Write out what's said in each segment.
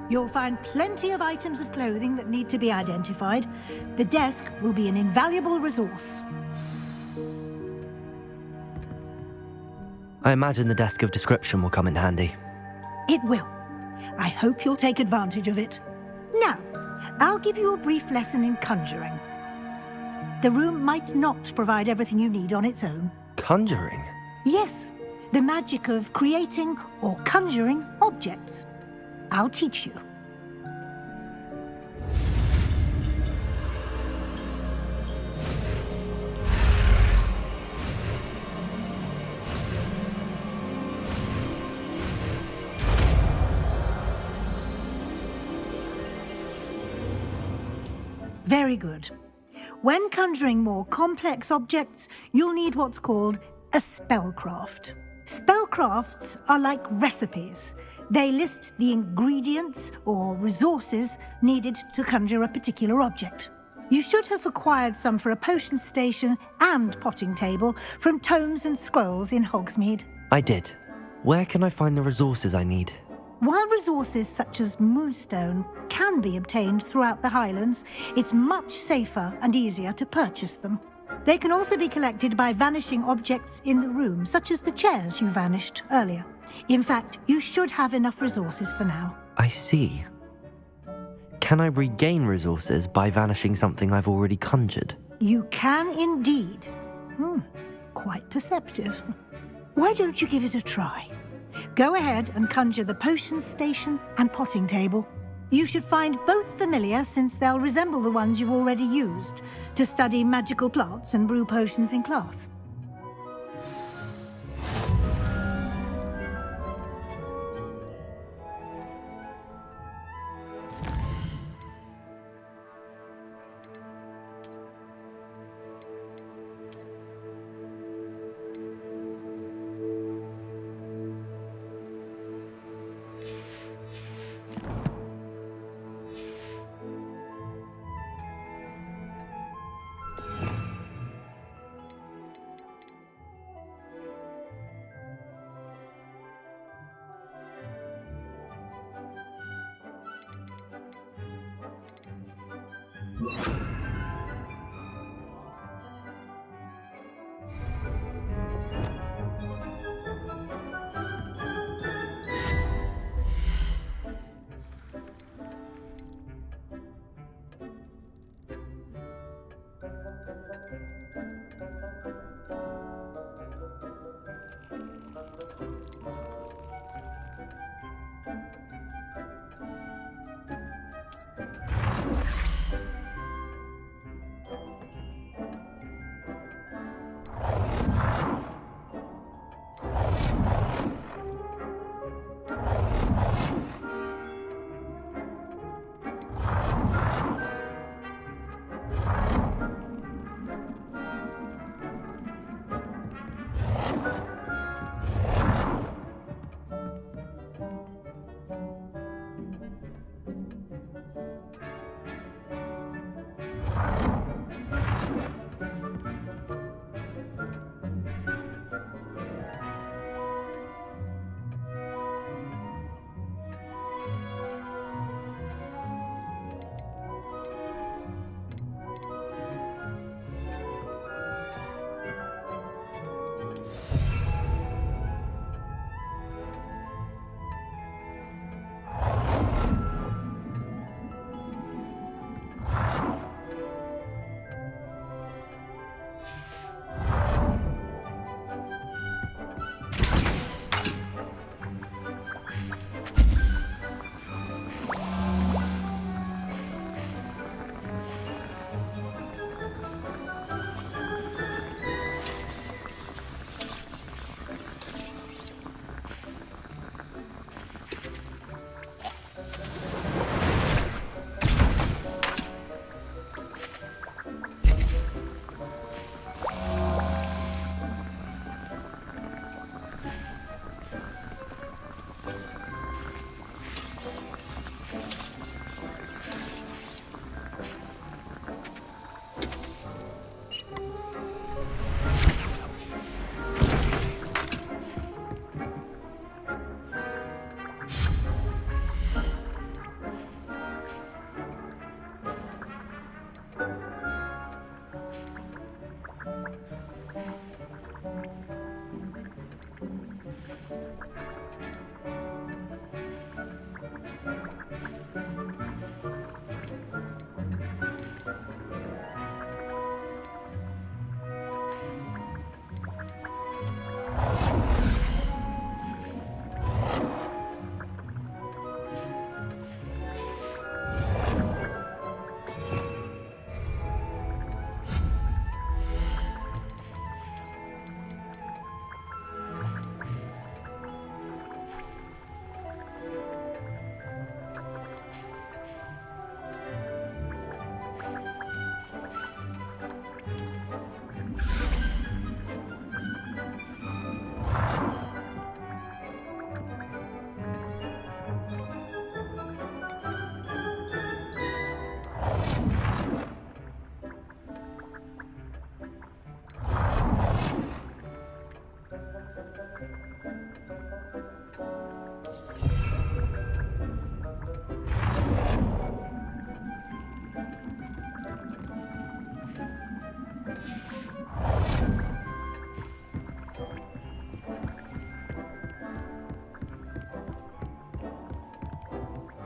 You'll find plenty of items of clothing that need to be identified. The desk will be an invaluable resource. I imagine the desk of description will come in handy. It will. I hope you'll take advantage of it. Now, I'll give you a brief lesson in conjuring. The room might not provide everything you need on its own. Conjuring? Yes, the magic of creating or conjuring objects. I'll teach you. Very good. When conjuring more complex objects, you'll need what's called a spellcraft. Spellcrafts are like recipes. They list the ingredients or resources needed to conjure a particular object. You should have acquired some for a potion station and potting table from tomes and scrolls in Hogsmeade. I did. Where can I find the resources I need? While resources such as moonstone can be obtained throughout the Highlands, it's much safer and easier to purchase them. They can also be collected by vanishing objects in the room, such as the chairs you vanished earlier. In fact, you should have enough resources for now. I see. Can I regain resources by vanishing something I've already conjured? You can indeed. Quite perceptive. Why don't you give it a try? Go ahead and conjure the potion station and potting table. You should find both familiar, since they'll resemble the ones you've already used to study magical plants and brew potions in class.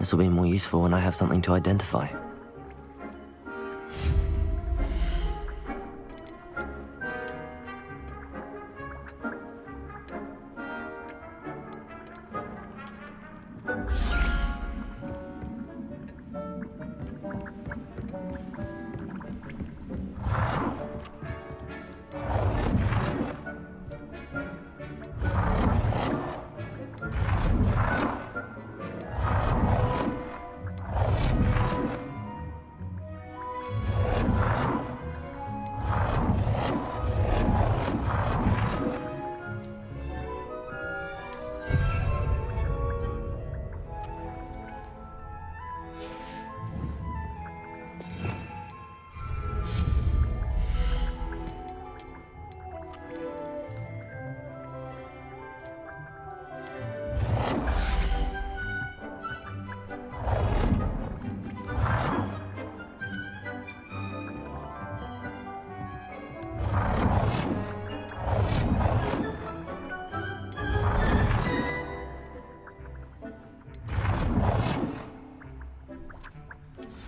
This will be more useful when I have something to identify.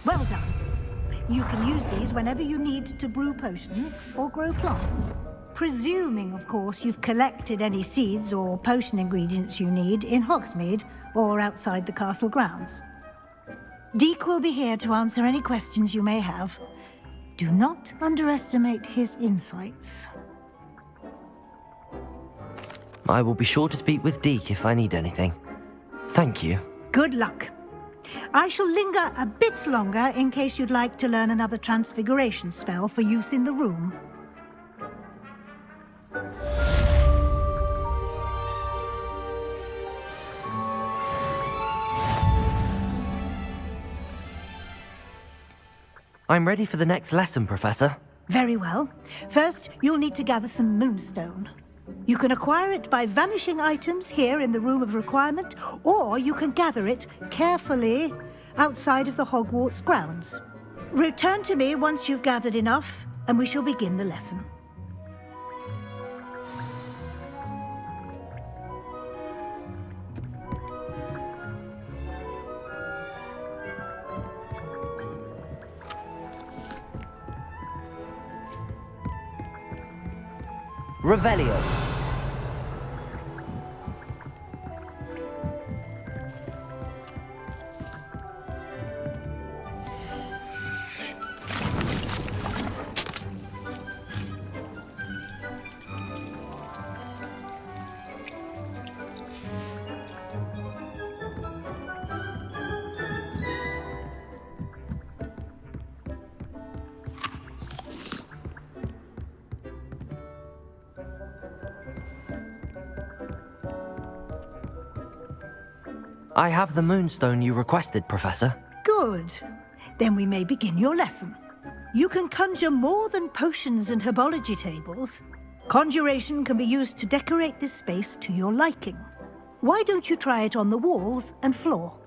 Well done. You can use these whenever you need to brew potions or grow plants. Presuming, of course, you've collected any seeds or potion ingredients you need in Hogsmeade or outside the castle grounds. Deek will be here to answer any questions you may have. Do not underestimate his insights. I will be sure to speak with Deek if I need anything. Thank you. Good luck. I shall linger a bit longer in case you'd like to learn another transfiguration spell for use in the room. I'm ready for the next lesson, Professor. Very well. First, you'll need to gather some moonstone. You can acquire it by vanishing items here in the Room of Requirement, or you can gather it carefully outside of the Hogwarts grounds. Return to me once you've gathered enough, and we shall begin the lesson. Revelio. I have the moonstone you requested, Professor. Good. Then we may begin your lesson. You can conjure more than potions and herbology tables. Conjuration can be used to decorate this space to your liking. Why don't you try it on the walls and floor?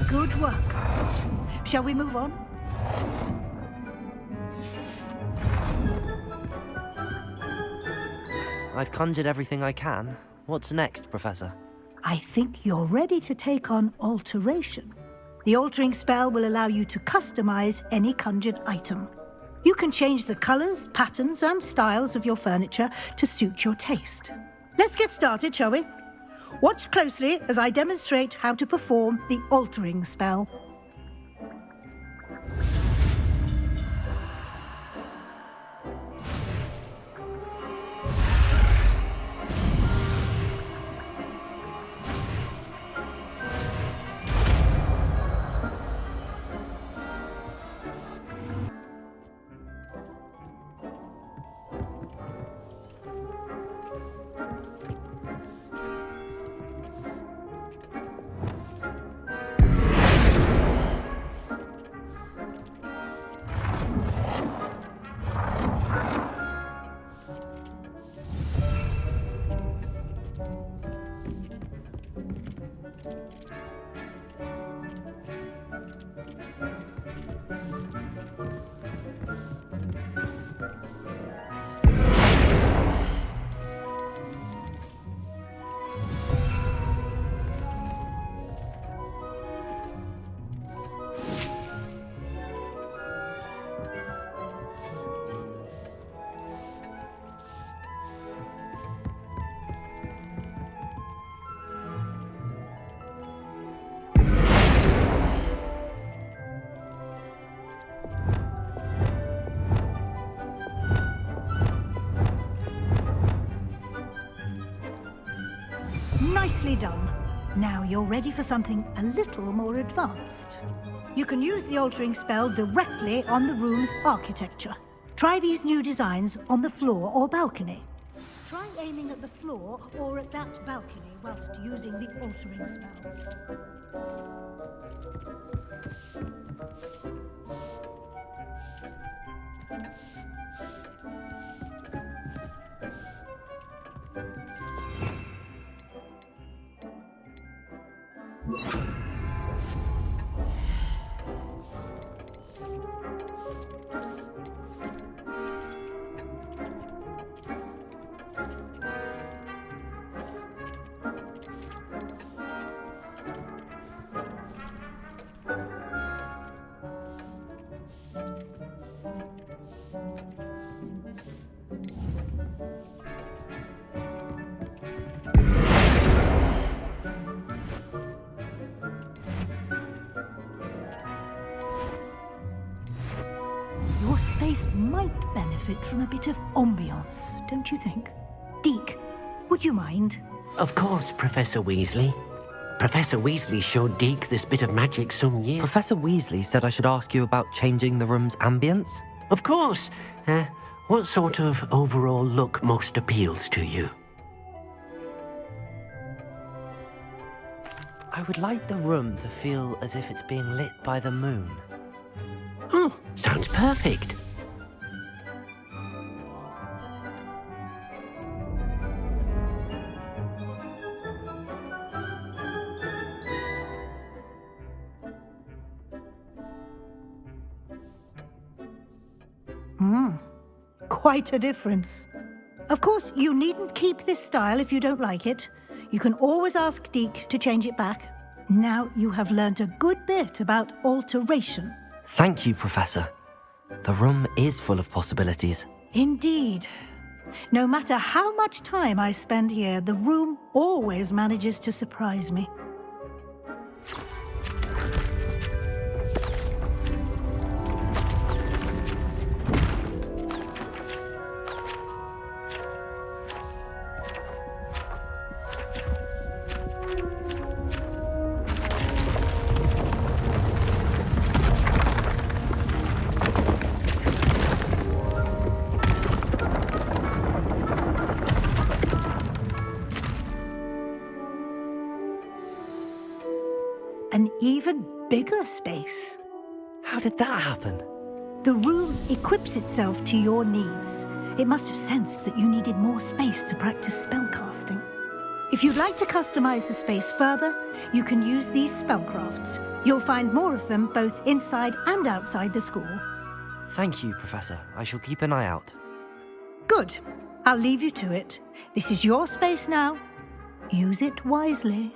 Good work. Shall we move on? I've conjured everything I can. What's next, Professor? I think you're ready to take on alteration. The altering spell will allow you to customize any conjured item. You can change the colors, patterns, and styles of your furniture to suit your taste. Let's get started, shall we? Watch closely as I demonstrate how to perform the altering spell. Nicely done. Now you're ready for something a little more advanced. You can use the altering spell directly on the room's architecture. Try these new designs on the floor or balcony. Try aiming at the floor or at that balcony whilst using the altering spell. Your space might benefit from a bit of ambiance, don't you think? Deke, would you mind? Of course, Professor Weasley. Professor Weasley showed Deke this bit of magic some years... Professor Weasley said I should ask you about changing the room's ambience? Of course. What sort of overall look most appeals to you? I would like the room to feel as if it's being lit by the moon. Oh, sounds perfect. Quite a difference. Of course, you needn't keep this style if you don't like it. You can always ask Deke to change it back. Now you have learnt a good bit about alteration. Thank you, Professor. The room is full of possibilities. Indeed. No matter how much time I spend here, the room always manages to surprise me. bigger space. How did that happen? The room equips itself to your needs. It must have sensed that you needed more space to practice spellcasting. If you'd like to customize the space further, you can use these spellcrafts. You'll find more of them both inside and outside the school. Thank you, Professor. I shall keep an eye out. Good. I'll leave you to it. This is your space now. Use it wisely.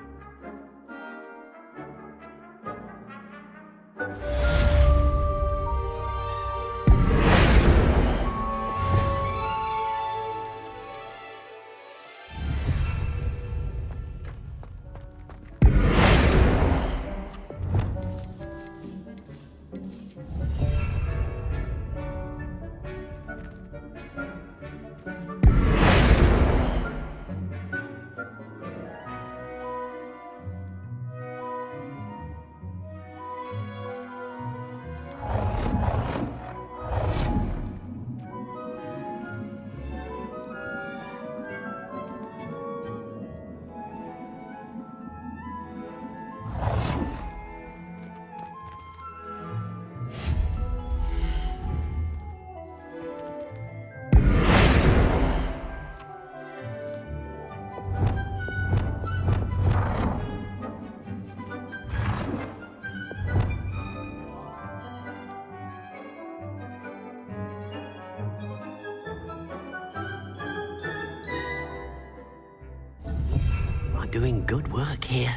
Doing good work here.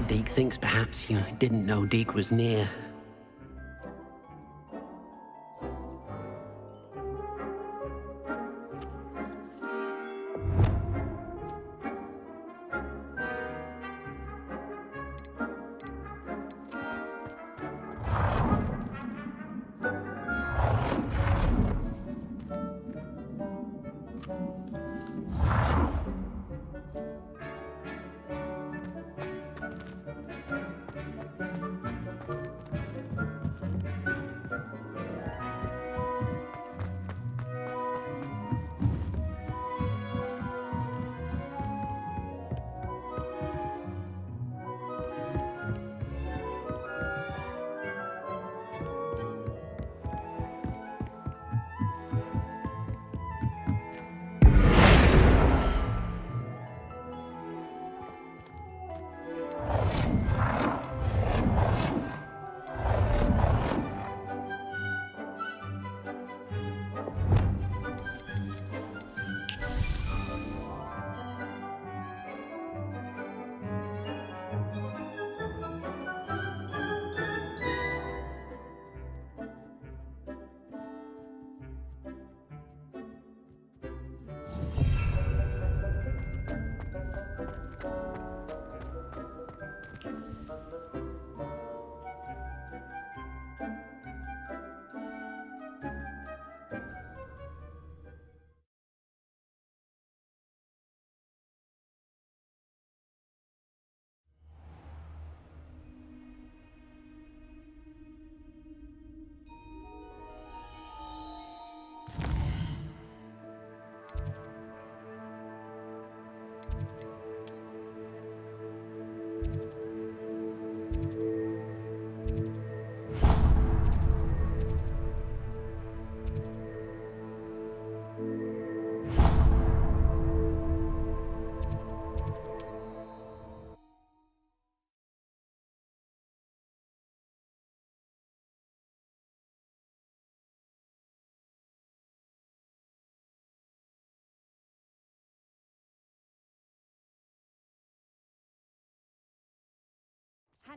Deke thinks perhaps you didn't know Deke was near.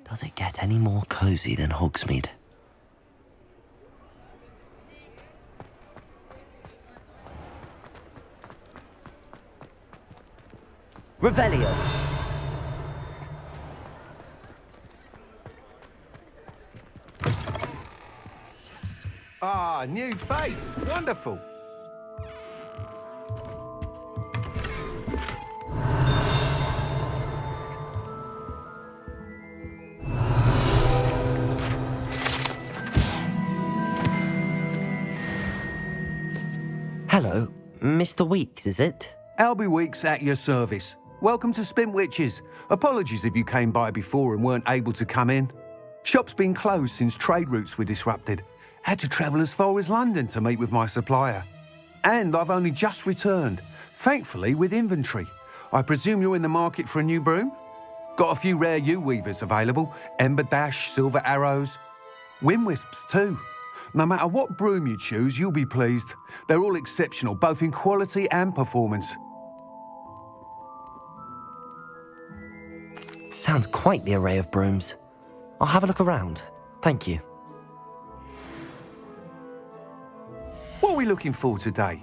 Does it get any more cozy than Hogsmeade? Revelio! Ah, new face. Wonderful. Hello, Mr. Weeks, is it? Albie Weeks at your service. Welcome to Spintwitches. Apologies if you came by before and weren't able to come in. Shop's been closed since trade routes were disrupted. Had to travel as far as London to meet with my supplier. And I've only just returned, thankfully with inventory. I presume you're in the market for a new broom? Got a few rare U-weavers available, Ember Dash, Silver Arrows, Wind Wisps too. No matter what broom you choose, you'll be pleased. They're all exceptional, both in quality and performance. Sounds quite the array of brooms. I'll have a look around. Thank you. What are we looking for today?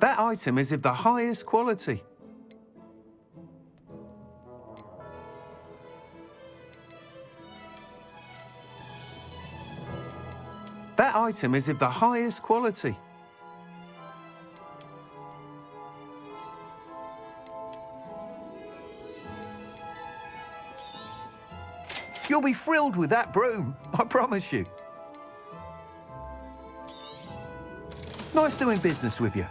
That item is of the highest quality. That item is of the highest quality. You'll be thrilled with that broom, I promise you. Nice doing business with you.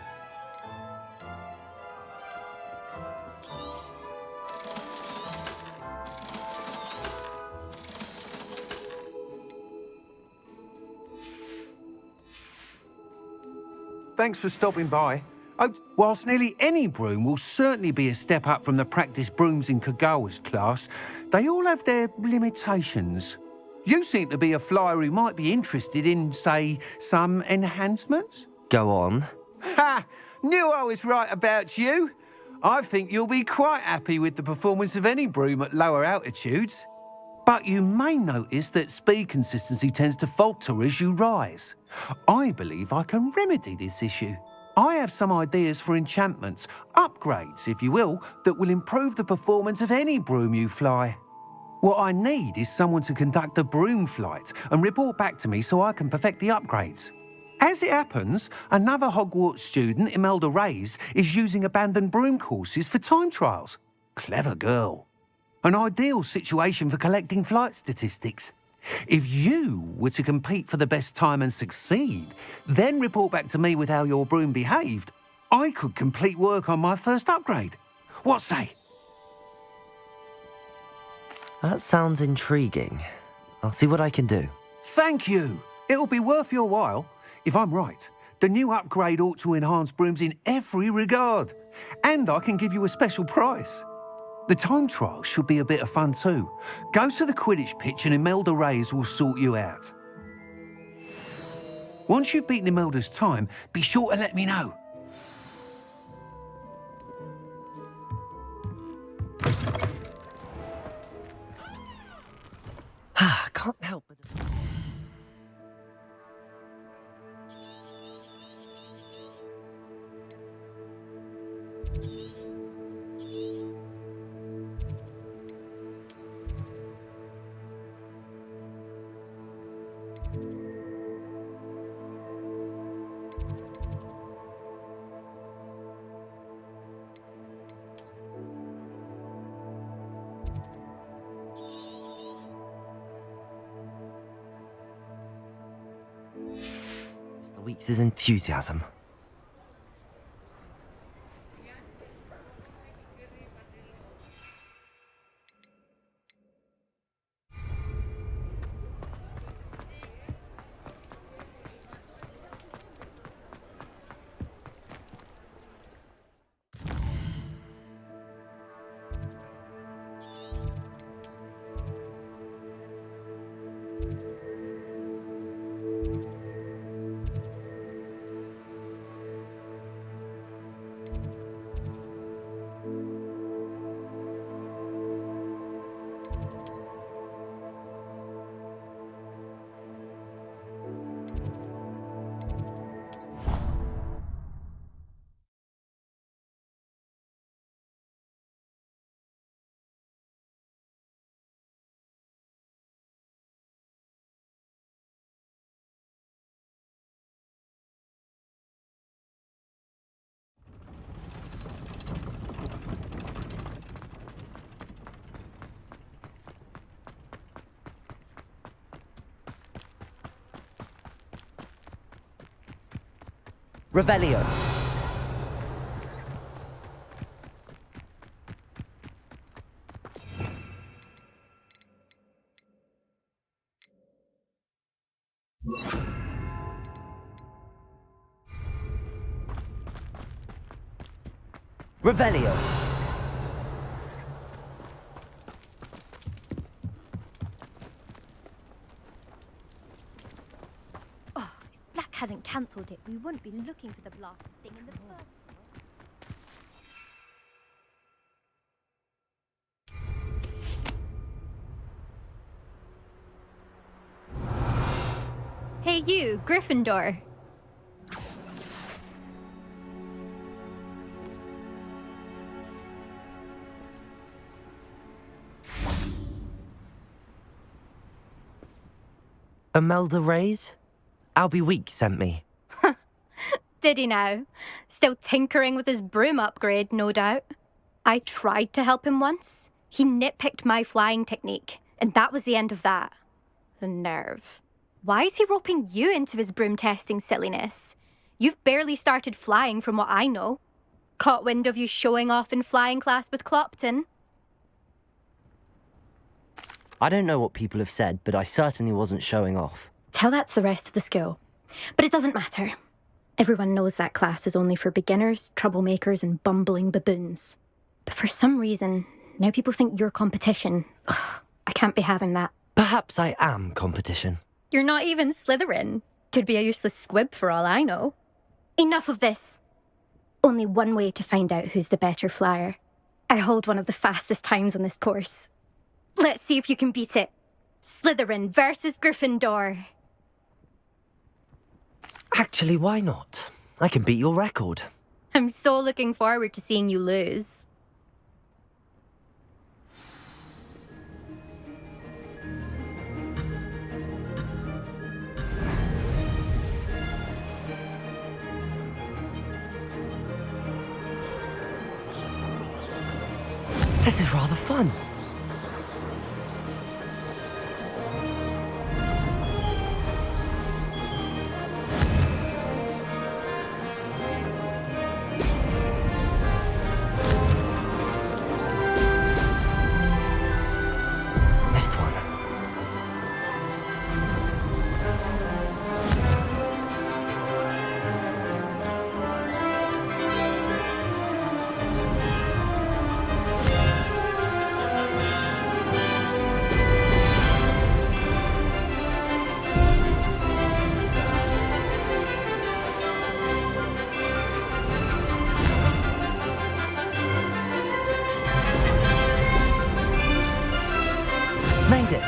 Thanks for stopping by. Whilst nearly any broom will certainly be a step up from the practice brooms in Kagawa's class, they all have their limitations. You seem to be a flyer who might be interested in, say, some enhancements? Go on. Ha! Knew I was right about you. I think you'll be quite happy with the performance of any broom at lower altitudes. But you may notice that speed consistency tends to falter as you rise. I believe I can remedy this issue. I have some ideas for enchantments, upgrades, if you will, that will improve the performance of any broom you fly. What I need is someone to conduct a broom flight and report back to me so I can perfect the upgrades. As it happens, another Hogwarts student, Imelda Reyes, is using abandoned broom courses for time trials. Clever girl. An ideal situation for collecting flight statistics. If you were to compete for the best time and succeed, then report back to me with how your broom behaved, I could complete work on my first upgrade. What say? That sounds intriguing. I'll see what I can do. Thank you. It'll be worth your while. If I'm right, the new upgrade ought to enhance brooms in every regard. And I can give you a special price. The time trial should be a bit of fun too. Go to the Quidditch pitch and Imelda Reyes will sort you out. Once you've beaten Imelda's time, be sure to let me know. Can't help but... Mr. Weeks' enthusiasm. Revelio. Revelio. If Black hadn't cancelled it, we wouldn't be looking for the blasted thing in the first. Hey you, Gryffindor. Imelda Reyes? Albie Weeks sent me. Did he now? Still tinkering with his broom upgrade, no doubt. I tried to help him once. He nitpicked my flying technique, and that was the end of that. The nerve. Why is he roping you into his broom testing silliness? You've barely started flying from what I know. Caught wind of you showing off in flying class with Clopton. I don't know what people have said, but I certainly wasn't showing off. Tell that to the rest of the school. But it doesn't matter. Everyone knows that class is only for beginners, troublemakers, and bumbling baboons. But for some reason, now people think you're competition. Ugh, I can't be having that. Perhaps I am competition. You're not even Slytherin. Could be a useless squib for all I know. Enough of this. Only one way to find out who's the better flyer. I hold one of the fastest times on this course. Let's see if you can beat it. Slytherin versus Gryffindor. Actually, why not? I can beat your record. I'm so looking forward to seeing you lose. This is rather fun. Missed one. Made it.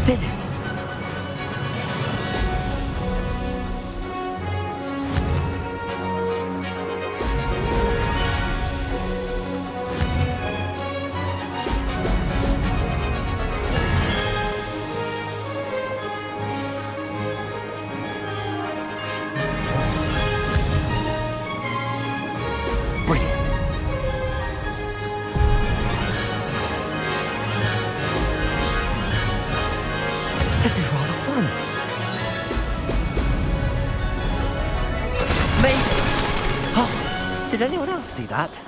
Did it. Brilliant. This is rather fun. Made it. Oh, did anyone else see that?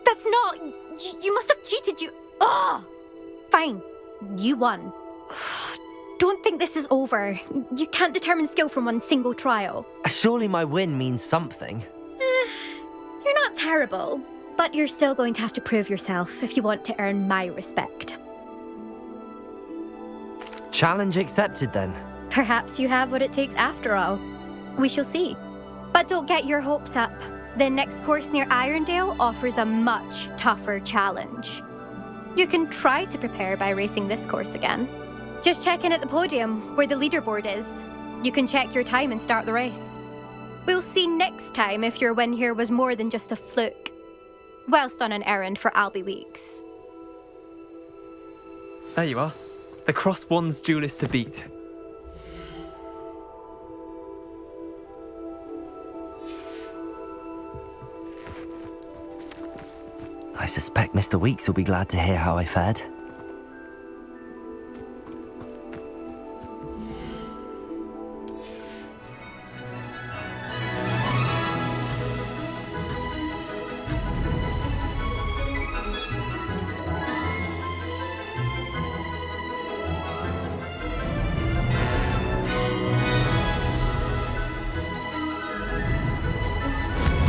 That's not... You must have cheated, you... Ugh! Fine. You won. Don't think this is over. You can't determine skill from one single trial. Surely my win means something. You're not terrible, but you're still going to have to prove yourself if you want to earn my respect. Challenge accepted then. Perhaps you have what it takes after all. We shall see. But don't get your hopes up. The next course near Irondale offers a much tougher challenge. You can try to prepare by racing this course again. Just check in at the podium, where the leaderboard is. You can check your time and start the race. We'll see next time if your win here was more than just a fluke. Whilst on an errand for Albie Weeks. There you are. The Cross Wands duelist to beat. I suspect Mr. Weeks will be glad to hear how I fared.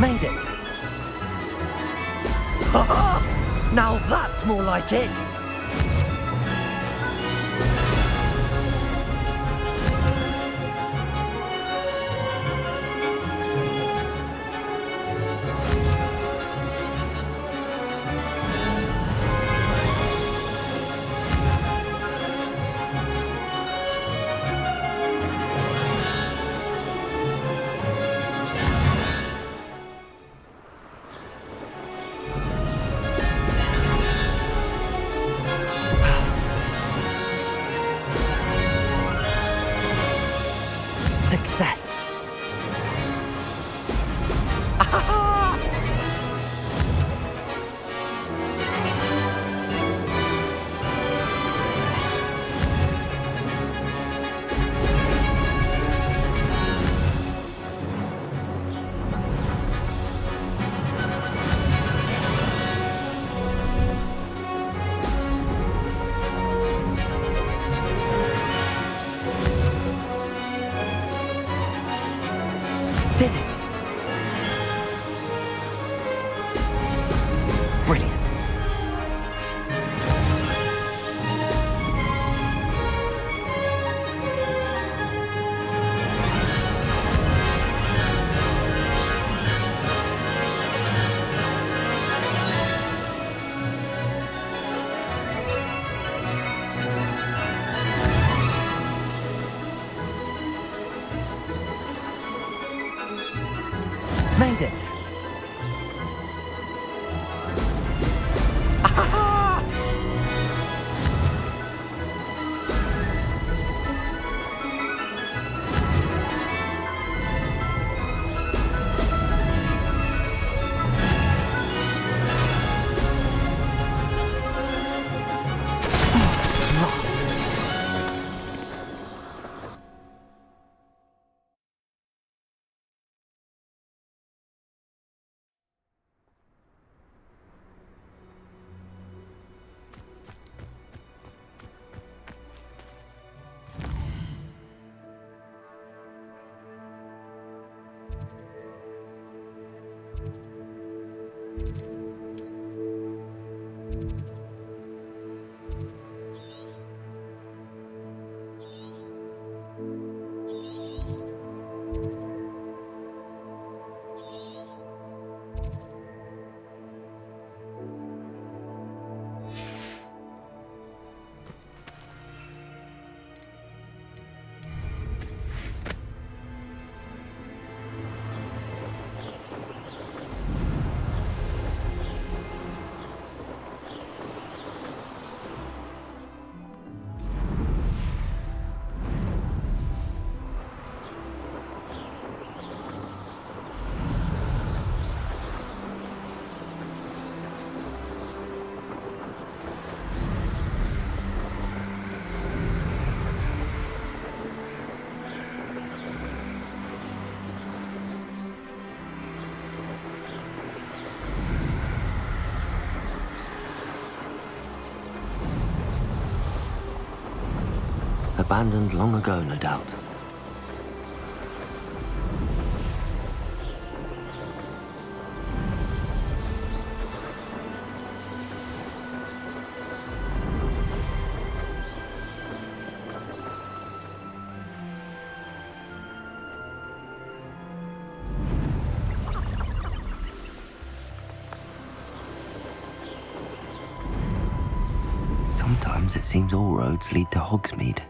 Made it! Now that's more like it! Success! Did it! Brilliant. Made it! Lost. Abandoned long ago, no doubt. Sometimes it seems all roads lead to Hogsmeade.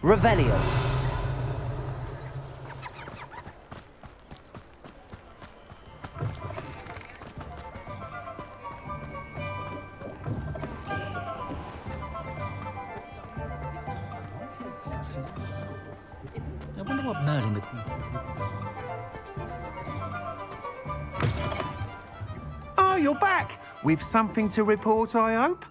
Revelio. I wonder what Merlin would... Oh, you're back! With something to report, I hope?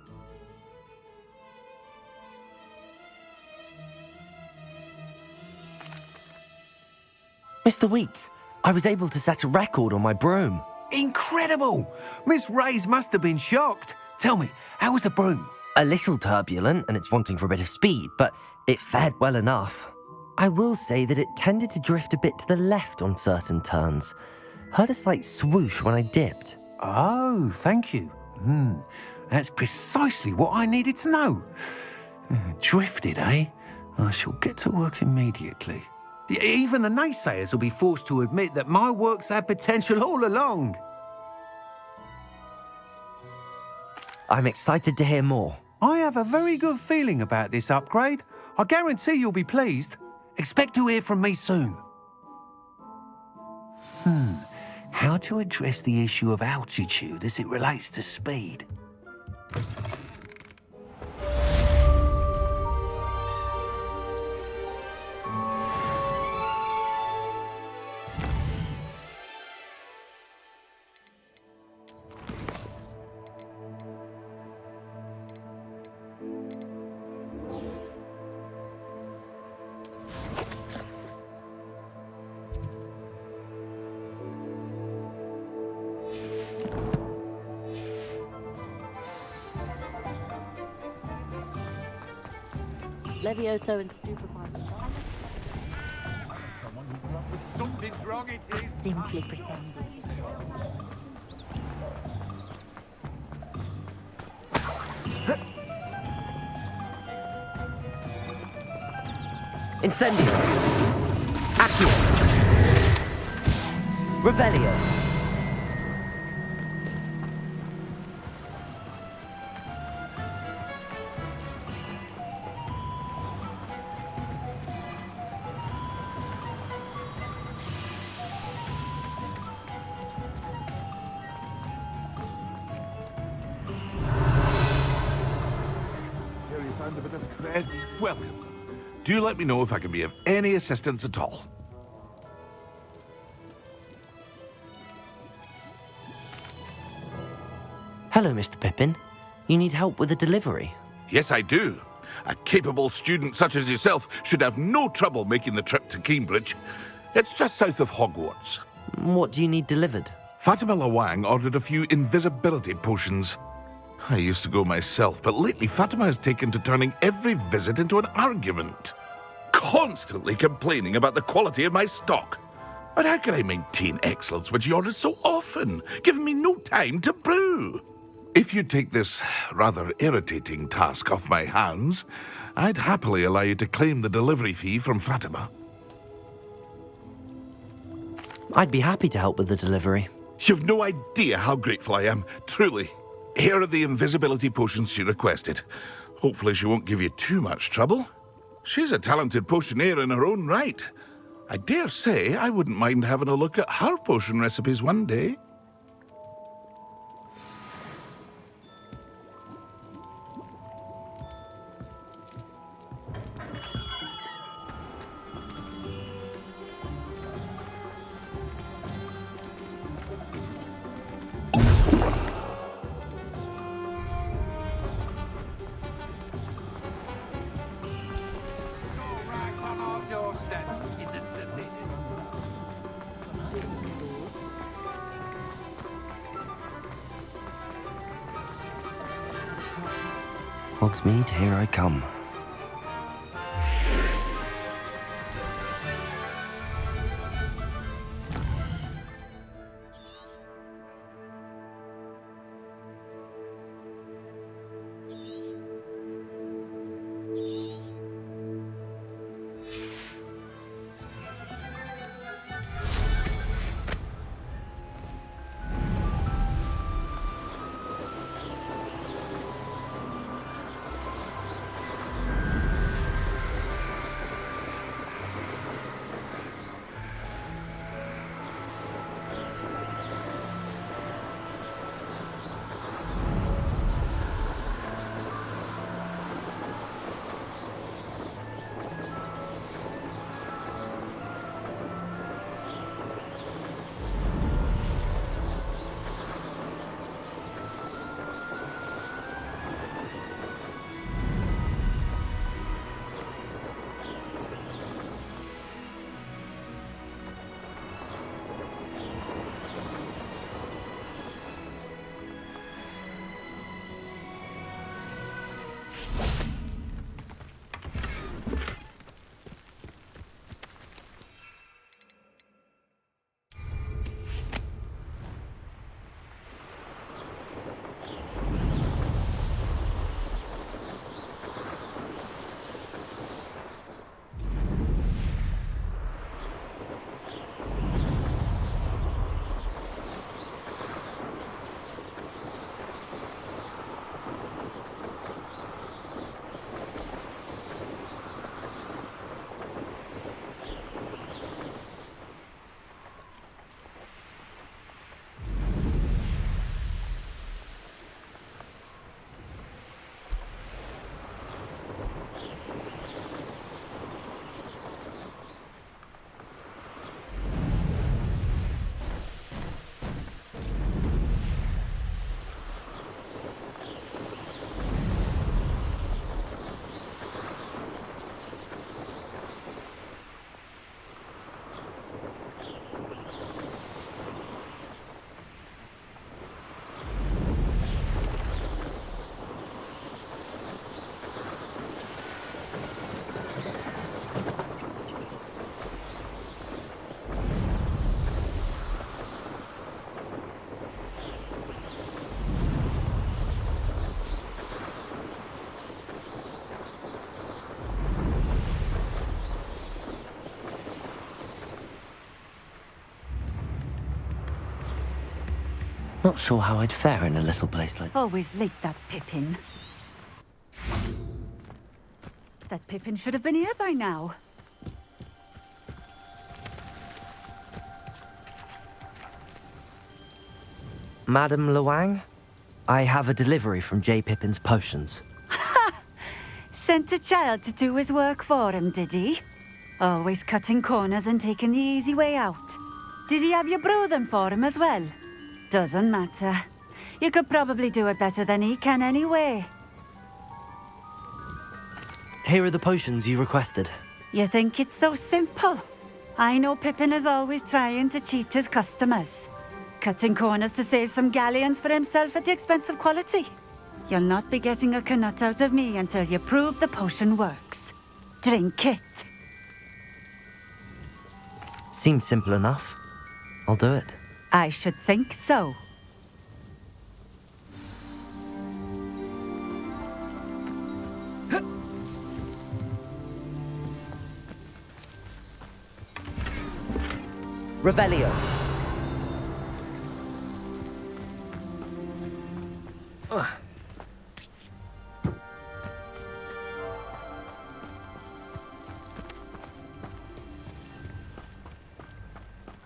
Mr. Weeks, I was able to set a record on my broom. Incredible! Miss Ray's must have been shocked. Tell me, how was the broom? A little turbulent and it's wanting for a bit of speed, but it fared well enough. I will say that it tended to drift a bit to the left on certain turns. Heard a slight swoosh when I dipped. Oh, thank you. That's precisely what I needed to know. Drifted, eh? I shall get to work immediately. Even the naysayers will be forced to admit that my work's had potential all along. I'm excited to hear more. I have a very good feeling about this upgrade. I guarantee you'll be pleased. Expect to hear from me soon. How to address the issue of altitude as it relates to speed? Levioso and stupefied. Something's wrong, it I is. simply pretended. Incendio. Accio. Revelio. Welcome. Do let me know if I can be of any assistance at all. Hello, Mr. Pippin. You need help with a delivery? Yes, I do. A capable student such as yourself should have no trouble making the trip to Cambridge. It's just south of Hogwarts. What do you need delivered? Fatima Lawang ordered a few invisibility potions. I used to go myself, but lately Fatima has taken to turning every visit into an argument. Constantly complaining about the quality of my stock. But how can I maintain excellence when she orders so often, giving me no time to brew? If you take this rather irritating task off my hands, I'd happily allow you to claim the delivery fee from Fatima. I'd be happy to help with the delivery. You've no idea how grateful I am, truly. Here are the invisibility potions she requested. Hopefully she won't give you too much trouble. She's a talented potioneer in her own right. I dare say I wouldn't mind having a look at her potion recipes one day. Hogsmeade, here I come. Not sure how I'd fare in a little place like... Always late, that Pippin. That Pippin should have been here by now. Madam Luang? I have a delivery from J. Pippin's potions. Sent a child to do his work for him, did he? Always cutting corners and taking the easy way out. Did he have you brew them for him as well? Doesn't matter. You could probably do it better than he can anyway. Here are the potions you requested. You think it's so simple? I know Pippin is always trying to cheat his customers. Cutting corners to save some galleons for himself at the expense of quality. You'll not be getting a canut out of me until you prove the potion works. Drink it. Seems simple enough. I'll do it. I should think so. Revelio.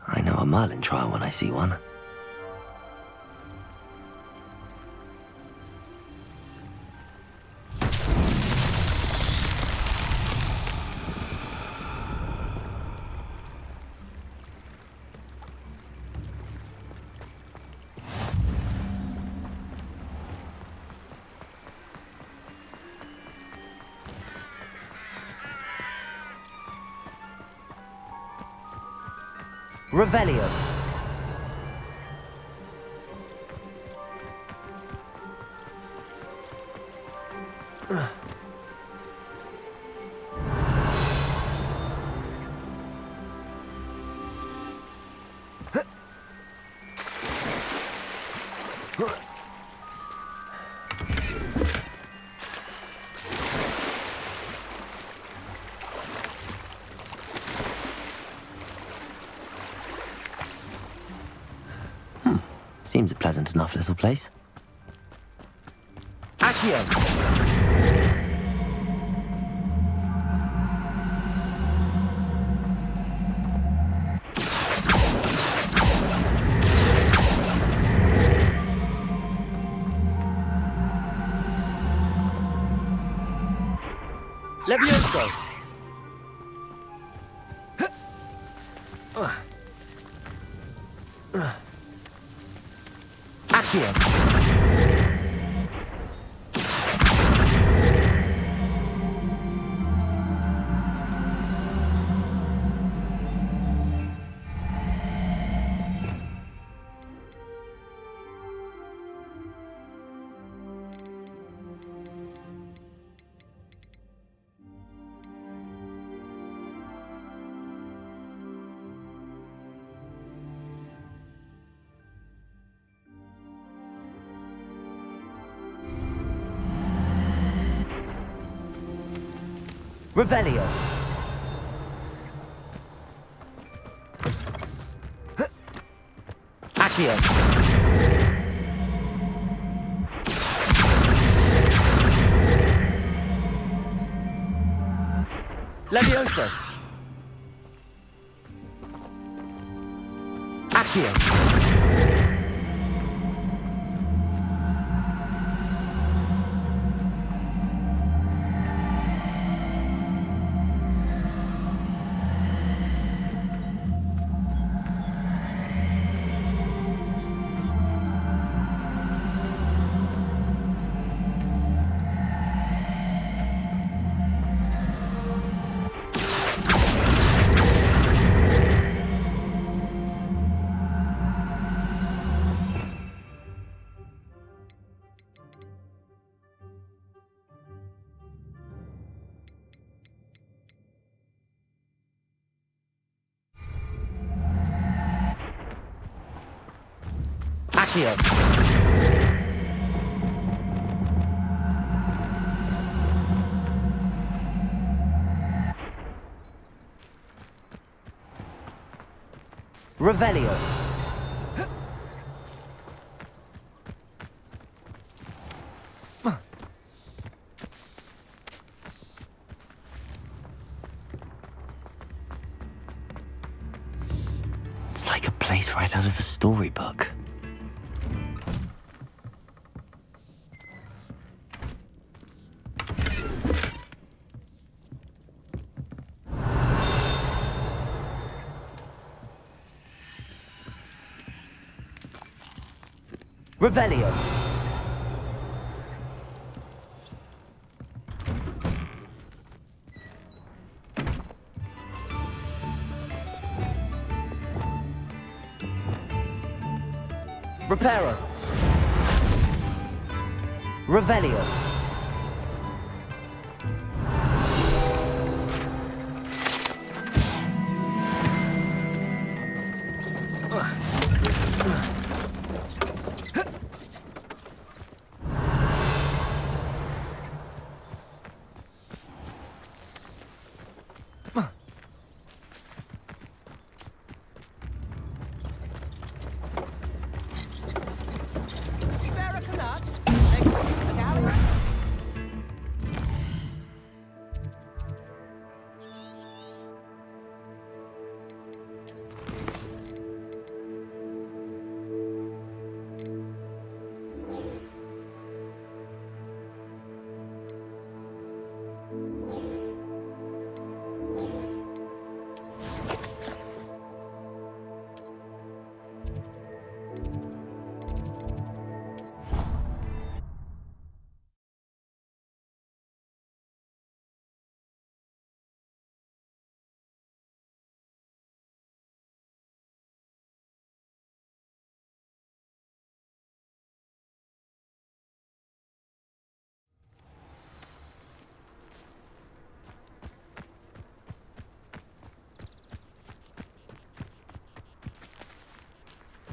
I know a Merlin trial when I see one. Revelio. Seems a pleasant enough little place. Accio! Levioso! Accio! Revelio. Accio. Levioso. Accio. Accio. Revelio. place right out of a storybook. Revelio. Reparo. Revelio.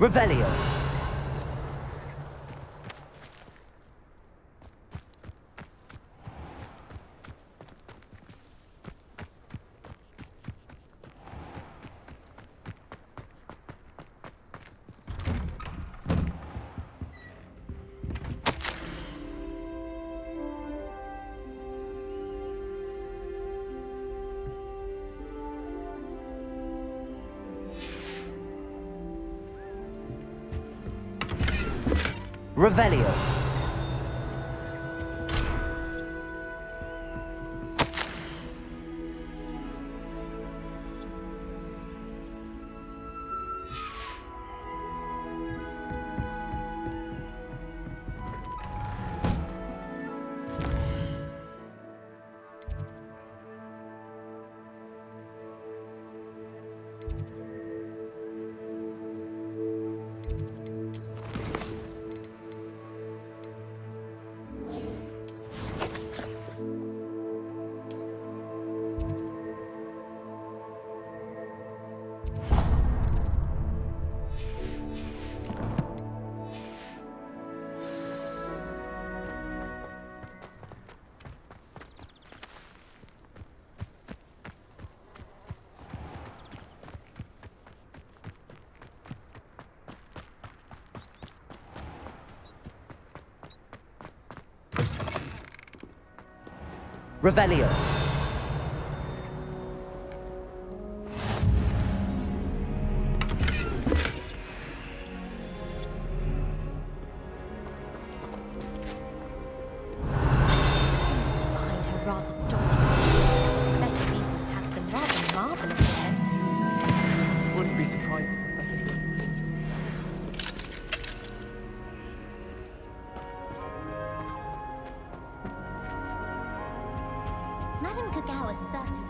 Revelio. Revelio. Revelio. Find her rather stodgy. Professor Weasley's had some rather marvelous women. Wouldn't be surprised. Madame Kagawa certainly.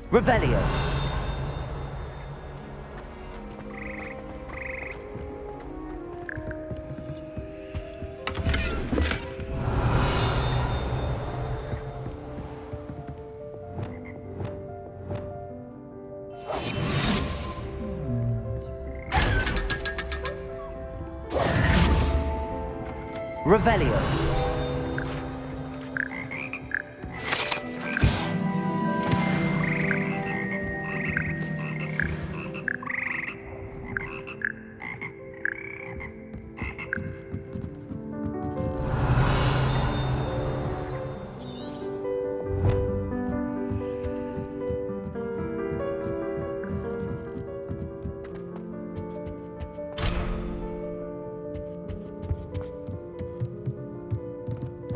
Revelio. Revelio.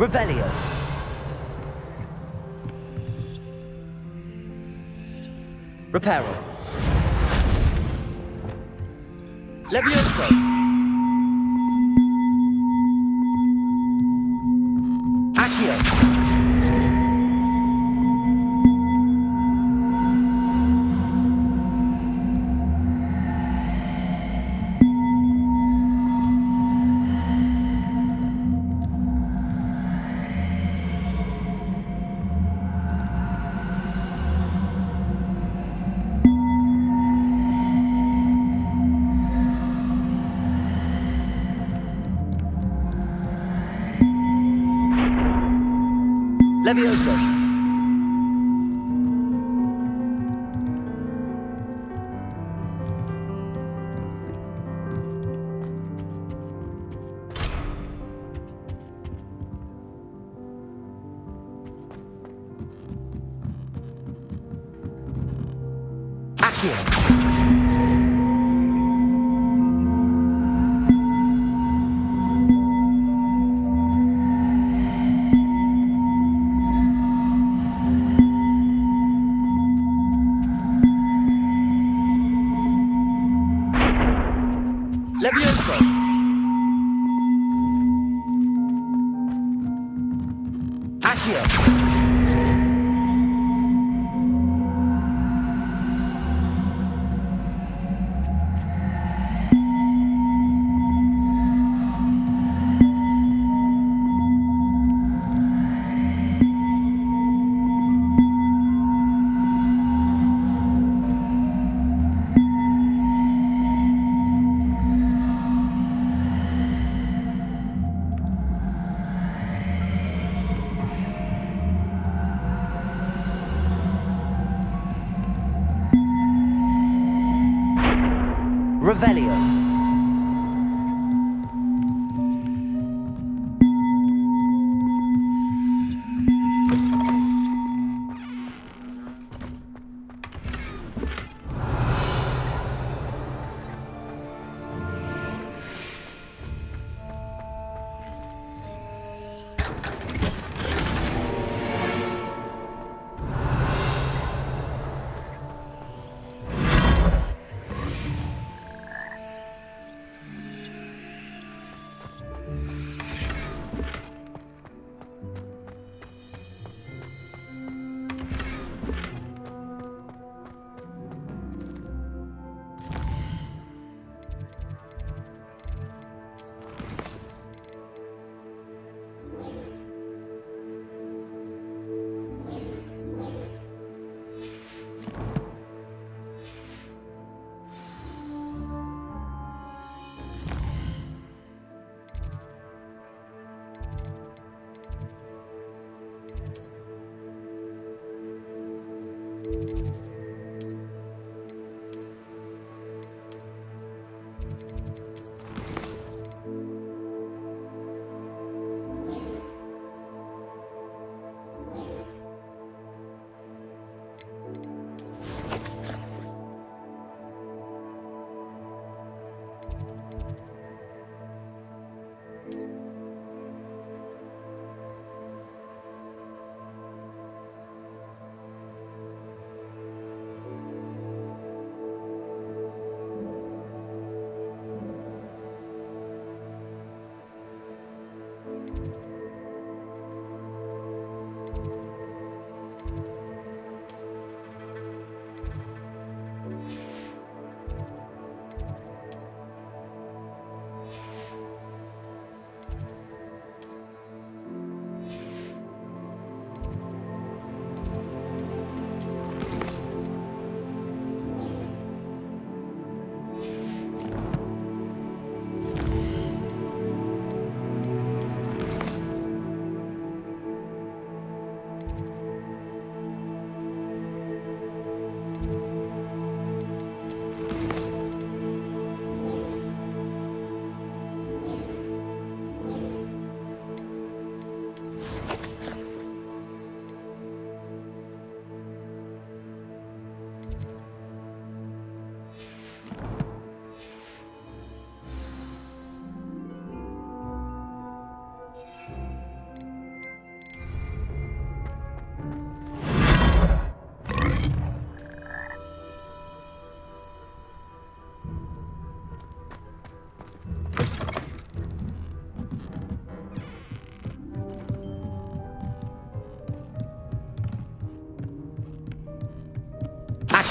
Revelio. Reparo. Levioso. Accio. Levioso. Accio. Levioso. Accio. Revelio.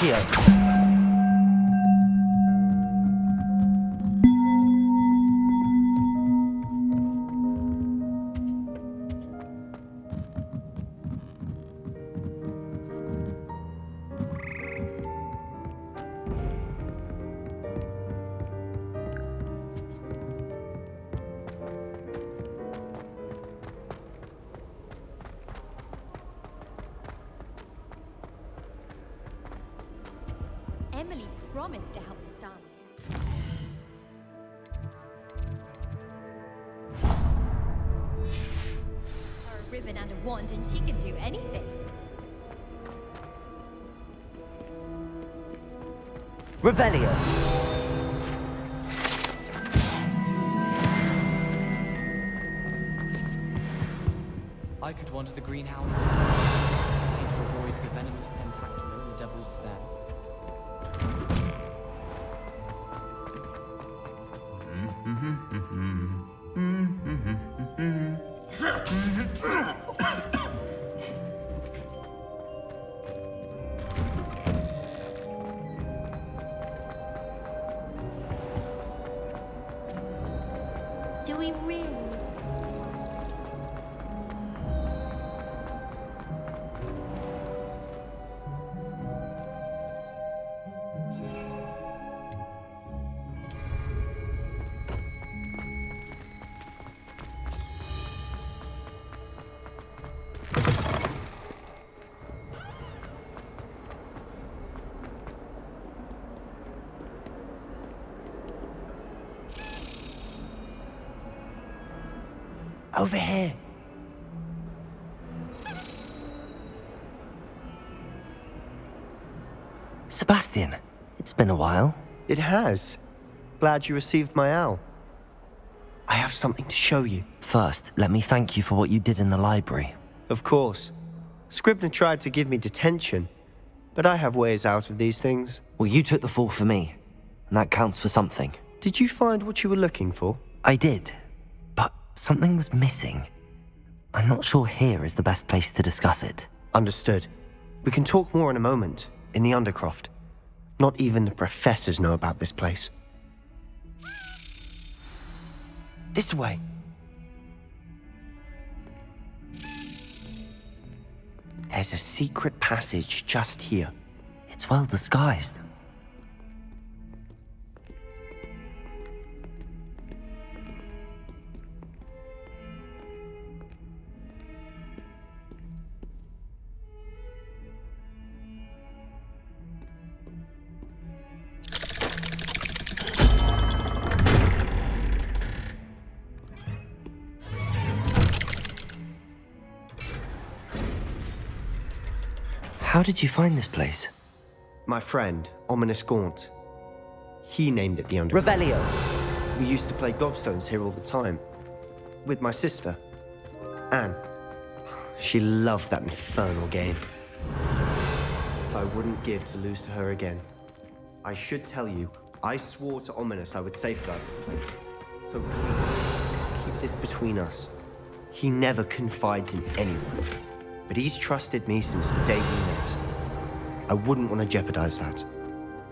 Accio! Emily promised to help us, darling. Or a ribbon and a wand, and she can do anything. Revelio! I could wander the greenhouse to avoid the venomous tentacular and the devil's snare. Do we really? Over here! Sebastian, it's been a while. It has. Glad you received my owl. I have something to show you. First, let me thank you for what you did in the library. Of course. Scribner tried to give me detention, but I have ways out of these things. Well, you took the fall for me, and that counts for something. Did you find what you were looking for? I did, but something was missing. I'm not sure here is the best place to discuss it. Understood. We can talk more in a moment, in the Undercroft. Not even the professors know about this place. This way. There's a secret passage just here. It's well disguised. How did you find this place? My friend, Ominous Gaunt. He named it the Undercroft. Revelio! We used to play gobstones here all the time. With my sister, Anne. She loved that infernal game. So I wouldn't give to lose to her again. I should tell you, I swore to Ominous I would safeguard this place. So please, keep this between us. He never confides in anyone. But he's trusted me since the day we met. I wouldn't want to jeopardize that.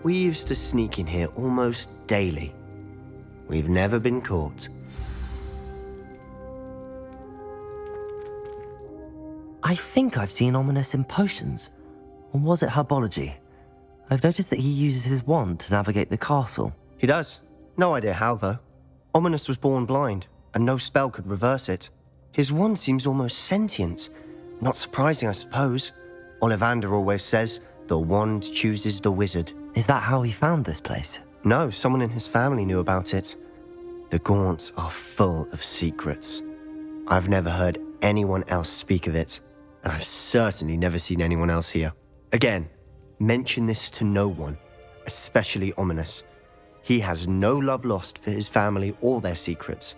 We used to sneak in here almost daily. We've never been caught. I think I've seen Ominous in potions. Or was it herbology? I've noticed that he uses his wand to navigate the castle. He does. No idea how, though. Ominous was born blind, and no spell could reverse it. His wand seems almost sentient. Not surprising, I suppose. Ollivander always says, the wand chooses the wizard. Is that how he found this place? No, someone in his family knew about it. The Gaunts are full of secrets. I've never heard anyone else speak of it, and I've certainly never seen anyone else here. Again, mention this to no one, especially Ominous. He has no love lost for his family or their secrets,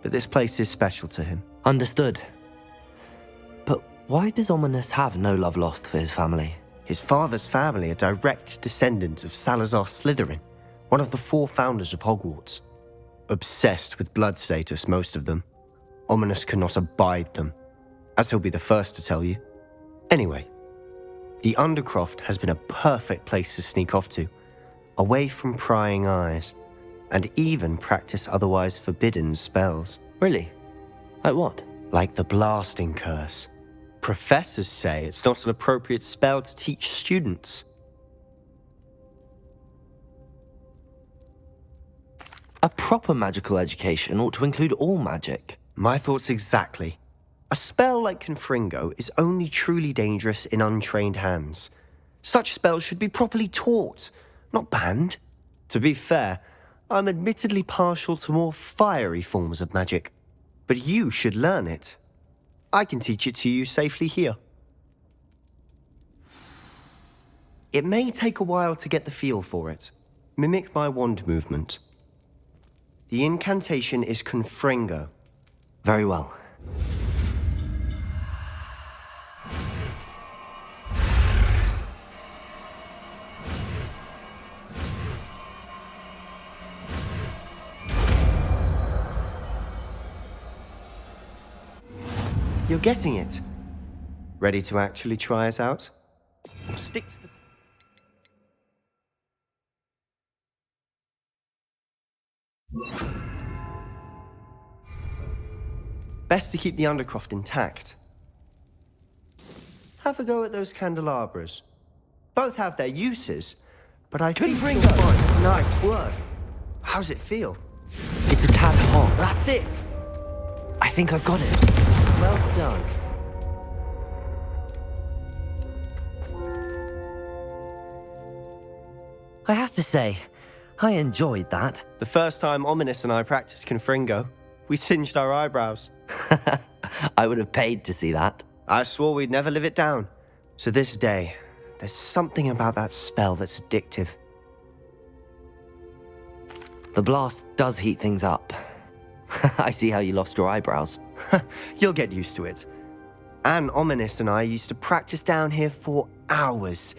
but this place is special to him. Understood. But why does Ominous have no love lost for his family? His father's family are direct descendants of Salazar Slytherin, one of the 4 founders of Hogwarts. Obsessed with blood status, most of them. Ominous cannot abide them, as he'll be the first to tell you. Anyway, The Undercroft has been a perfect place to sneak off to, away from prying eyes, and even practice otherwise forbidden spells. Really? Like what? Like the blasting curse. Professors say it's not an appropriate spell to teach students. A proper magical education ought to include all magic. My thoughts exactly. A spell like Confringo is only truly dangerous in untrained hands. Such spells should be properly taught, not banned. To be fair, I'm admittedly partial to more fiery forms of magic. But you should learn it. I can teach it to you safely here. It may take a while to get the feel for it. Mimic my wand movement. The incantation is Confringo. Very well. You're getting it. Ready to actually try it out? Or stick to the... Best to keep the Undercroft intact. Have a go at those candelabras. Both have their uses, but I think you'll find... Nice work. How's it feel? It's a tad hot. That's it. I think I've got it. Well done. I have to say, I enjoyed that. The first time Ominous and I practiced Confringo, we singed our eyebrows. I would have paid to see that. I swore we'd never live it down. To this day, there's something about that spell that's addictive. The blast does heat things up. I see how you lost your eyebrows. You'll get used to it. Anne, Ominous and I used to practice down here for hours.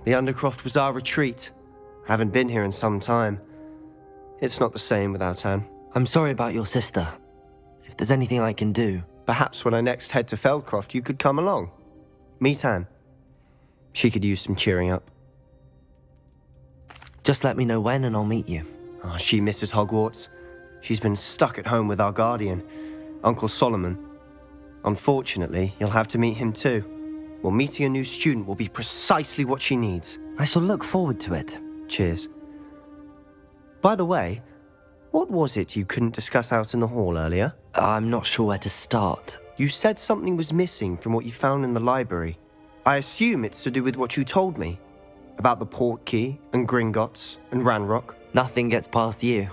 The Undercroft was our retreat. Haven't been here in some time. It's not the same without Anne. I'm sorry about your sister. If there's anything I can do... Perhaps when I next head to Feldcroft, you could come along. Meet Anne. She could use some cheering up. Just let me know when and I'll meet you. Oh, she misses Hogwarts. She's been stuck at home with our guardian, Uncle Solomon. Unfortunately, you'll have to meet him too. Well, meeting a new student will be precisely what she needs. I shall look forward to it. Cheers. By the way, what was it you couldn't discuss out in the hall earlier? I'm not sure where to start. You said something was missing from what you found in the library. I assume it's to do with what you told me. About the Portkey, and Gringotts, and Ranrock. Nothing gets past you.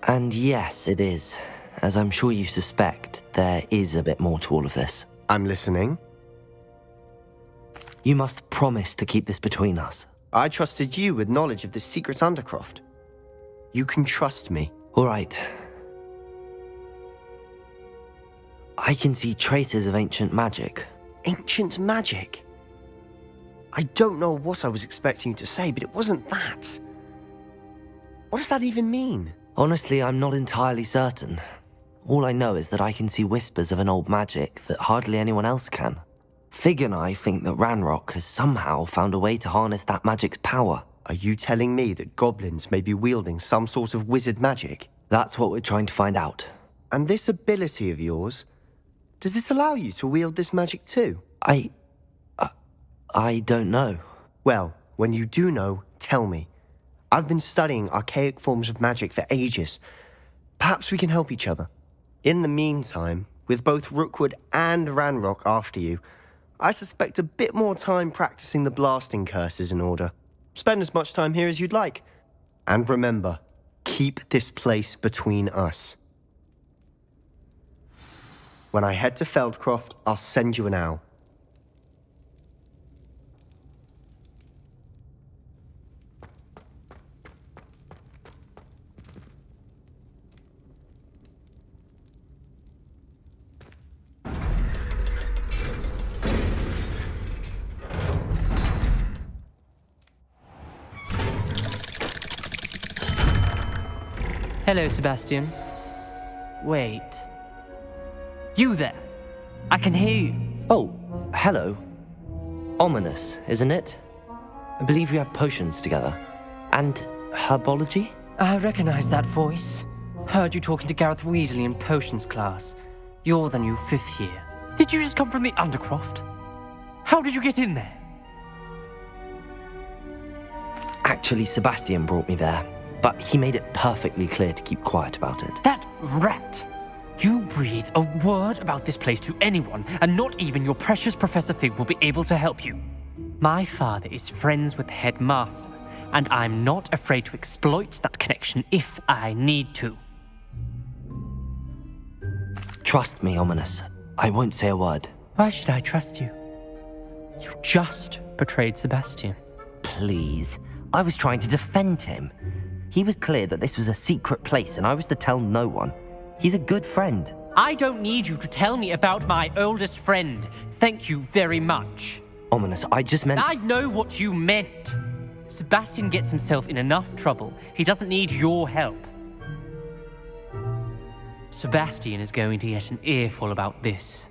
And yes, it is. As I'm sure you suspect, there is a bit more to all of this. I'm listening. You must promise to keep this between us. I trusted you with knowledge of the secret Undercroft. You can trust me. All right. I can see traces of ancient magic. Ancient magic? I don't know what I was expecting you to say, but it wasn't that. What does that even mean? Honestly, I'm not entirely certain. All I know is that I can see whispers of an old magic that hardly anyone else can. Fig and I think that Ranrock has somehow found a way to harness that magic's power. Are you telling me that goblins may be wielding some sort of wizard magic? That's what we're trying to find out. And this ability of yours, does it allow you to wield this magic too? I don't know. Well, when you do know, tell me. I've been studying archaic forms of magic for ages. Perhaps we can help each other. In the meantime, with both Rookwood and Ranrock after you, I suspect a bit more time practicing the blasting curse is in order. Spend as much time here as you'd like. And remember, keep this place between us. When I head to Feldcroft, I'll send you an owl. Hello, Sebastian. Wait. You there? I can hear you. Oh, hello. Ominous, isn't it? I believe we have potions together. And herbology? I recognize that voice. Heard you talking to Gareth Weasley in potions class. You're the new 5th year. Did you just come from the Undercroft? How did you get in there? Actually, Sebastian brought me there, but he made it perfectly clear to keep quiet about it. That rat! You breathe a word about this place to anyone, and not even your precious Professor Fig will be able to help you. My father is friends with the headmaster, and I'm not afraid to exploit that connection if I need to. Trust me, Ominous. I won't say a word. Why should I trust you? You just betrayed Sebastian. Please. I was trying to defend him. He was clear that this was a secret place and I was to tell no one. He's a good friend. I don't need you to tell me about my oldest friend. Thank you very much. Ominous, I just meant... I know what you meant. Sebastian gets himself in enough trouble. He doesn't need your help. Sebastian is going to get an earful about this.